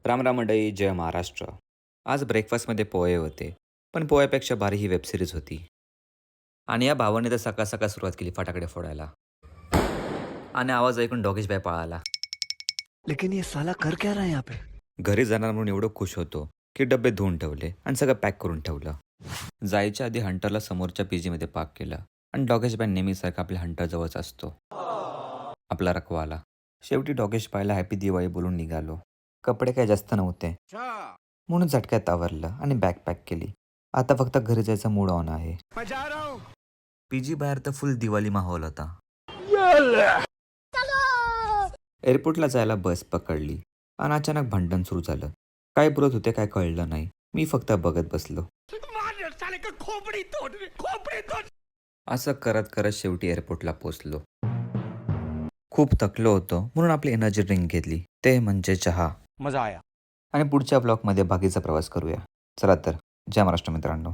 राम राम मंडळी, जय महाराष्ट्र. आज ब्रेकफास्टमध्ये पोहे होते, पण पोह्यापेक्षा भारी ही वेबसिरीज होती. आणि या भावाने तर सकाळ सकाळ सुरुवात केली फटाकडे फोडायला. आणि आवाज ऐकून डॉगेश बाय पळाला. लेकिन ये साला कर क्या रहा है यहाँ पे? घरी जाणार म्हणून एवढं खुश होतो की डबे धुवून ठेवले आणि सगळं पॅक करून ठेवलं. जायच्या आधी हंटरला समोरच्या पीजीमध्ये पार्क केलं आणि डॉगेश बाय नेहमीसारखा आपल्या हंटर जवळच असतो, आपला रखवाला. शेवटी डॉगेश बायला हॅपी दिवाळी बोलून निघालो. कपडे काही जास्त नव्हते म्हणून झटक्यात आवरलं आणि बॅग पॅक केली. आता फक्त घरी जायचा मूड ऑन आहे. पीजी बाहेर तर फुल दिवाळी माहोल होता. एअरपोर्टला जायला बस पकडली आणि अचानक भांडण सुरू झालं. काय बोलत होते काय कळलं नाही. मी फक्त बघत बसलो. असं करत करत शेवटी एअरपोर्टला पोचलो. खूप थकलो होतो म्हणून आपली एनर्जी ड्रिंक घेतली, ते म्हणजे चहा. मजा आया. आणि पुढच्या ब्लॉकमध्ये बाकीचा प्रवास करूया. चला तर, जय महाराष्ट्र मित्रांनो.